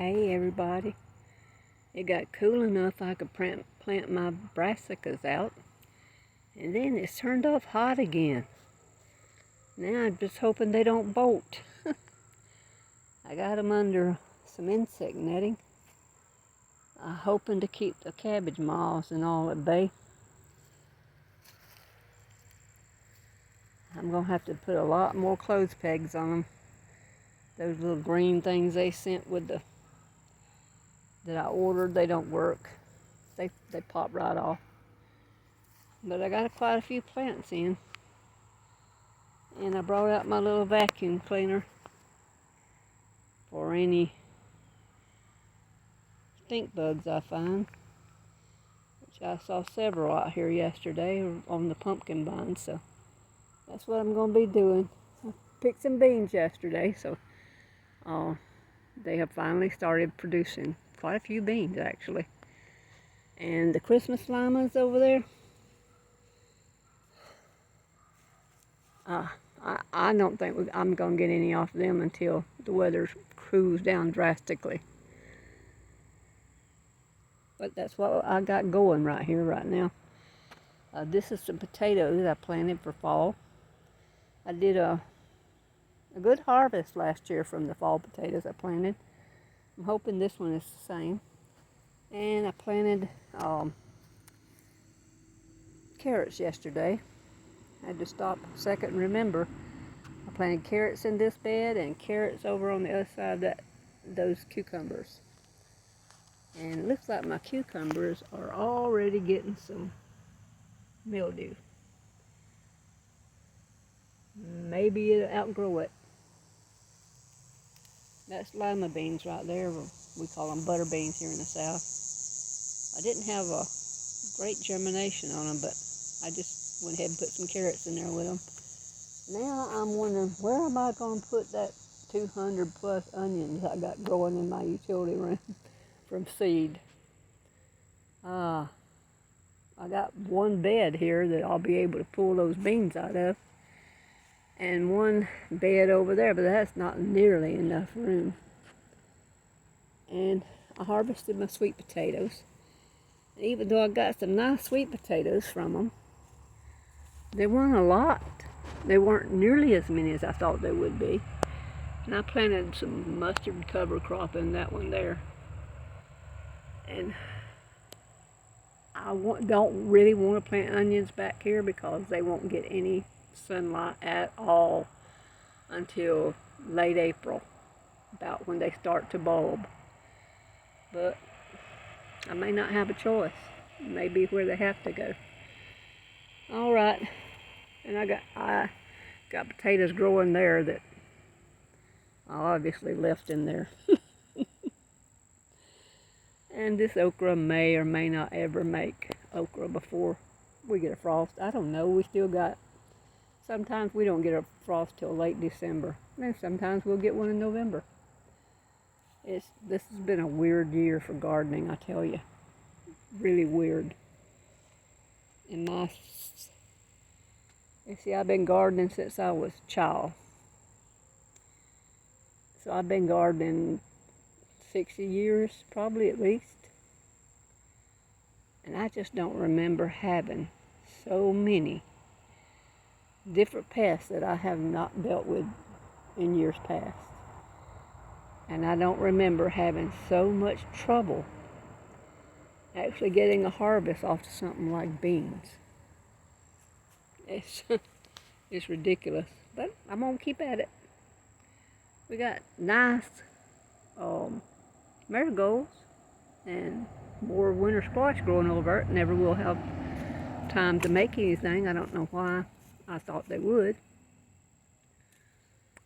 Hey everybody, it got cool enough I could plant my brassicas out, and then it's turned off hot again. Now I'm just hoping they don't bolt. I got them under some insect netting, hoping to keep the cabbage moths and all at bay. I'm going to have to put a lot more clothes pegs on them. Those little green things they sent with that I ordered, they don't work. They pop right off. But I got quite a few plants in. And I brought out my little vacuum cleaner for any stink bugs I find. Which I saw several out here yesterday on the pumpkin vine, so that's what I'm going to be doing. I picked some beans yesterday, so they have finally started producing quite a few beans actually. And the Christmas limas over there, I don't think I'm going to get any off them until the weather cools down drastically. But that's what I got going right here, right now. This is some potatoes I planted for fall. I did a good harvest last year from the fall potatoes I planted. I'm hoping this one is the same. And I planted carrots yesterday. I had to stop a second and remember. I planted carrots in this bed and carrots over on the other side of those cucumbers. And it looks like my cucumbers are already getting some mildew. Maybe it'll outgrow it. That's lima beans right there. We call them butter beans here in the South. I didn't have a great germination on them, but I just went ahead and put some carrots in there with them. Now I'm wondering, where am I going to put that 200 plus onions I got growing in my utility room from seed? I got one bed here that I'll be able to pull those beans out of, and one bed over there, but that's not nearly enough room. And I harvested my sweet potatoes. And even though I got some nice sweet potatoes from them, they weren't a lot. They weren't nearly as many as I thought they would be. And I planted some mustard cover crop in that one there. And I don't really want to plant onions back here because they won't get any sunlight at all until late April, about when they start to bulb. But I may not have a choice. It may be where they have to go. All right, and I got potatoes growing there that I obviously left in there. And this okra may or may not ever make okra before we get a frost. I don't know. We still got, sometimes we don't get a frost till late December. And sometimes we'll get one in November. This has been a weird year for gardening, I tell you. Really weird. And you see, I've been gardening since I was a child. So I've been gardening 60 years, probably at least. And I just don't remember having so many different pests that I have not dealt with in years past. And I don't remember having so much trouble actually getting a harvest off of something like beans. It's ridiculous, but I'm going to keep at it. We got nice marigolds and more winter squash growing over it. Never will have time to make anything. I don't know why. I thought they would.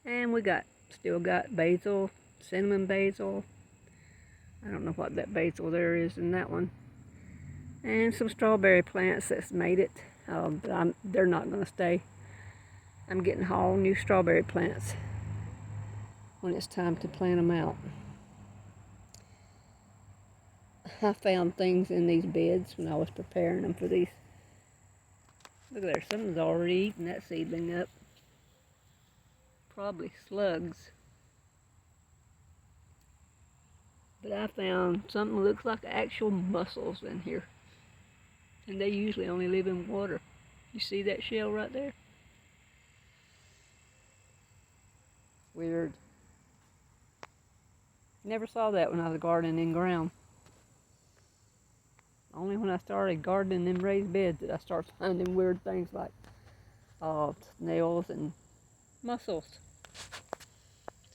And we still got basil, cinnamon basil. I don't know what that basil there is in that one. And some strawberry plants that's made it. But they're not going to stay. I'm getting all new strawberry plants when it's time to plant them out. I found things in these beds when I was preparing them for these. Look at there, something's already eaten that seedling up. Probably slugs. But I found something that looks like actual mussels in here. And they usually only live in water. You see that shell right there? Weird. Never saw that when I was gardening in ground. Only when I started gardening in raised beds did I start finding weird things like snails and mussels.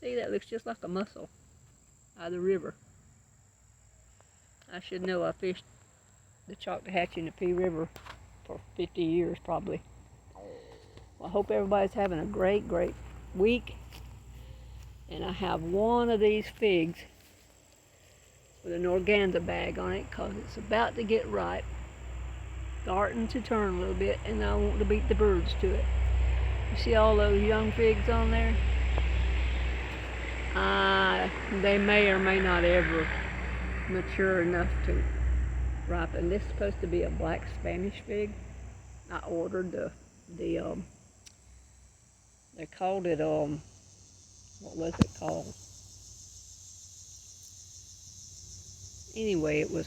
See, that looks just like a mussel out of the river. I should know. I fished the Choctawhatchee River for 50 years probably. Well, I hope everybody's having a great week. And I have one of these figs with an organza bag on it because it's about to get ripe, starting to turn a little bit, and I want to beat the birds to it. You see all those young figs on there? They may or may not ever mature enough to ripen. This is supposed to be a black Spanish fig. I ordered they called it what was it called? Anyway, it was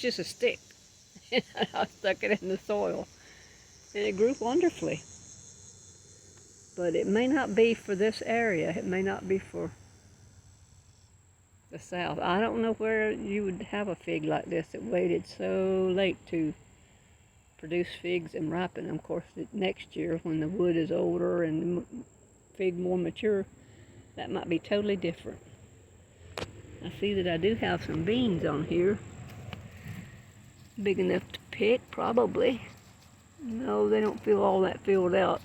just a stick. And I stuck it in the soil, and it grew wonderfully. But it may not be for this area. It may not be for the south. I don't know where you would have a fig like this that waited so late to produce figs and ripen them. Of course, next year when the wood is older and the fig more mature, that might be totally different. I see that I do have some beans on here. Big enough to pick, probably. No, they don't feel all that filled out.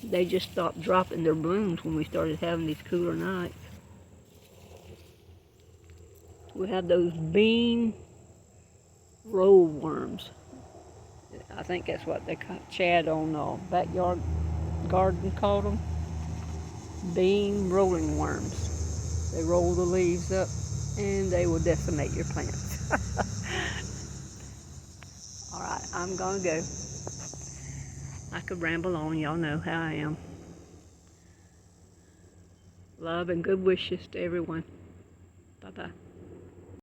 They just stopped dropping their blooms when we started having these cooler nights. We have those bean roll worms. I think that's what they call Chad on Backyard Garden called them. Bean rolling worms. They roll the leaves up and they will decimate your plants. All right, I'm gonna go. I could ramble on, y'all know how I am. Love and good wishes to everyone. Bye-bye.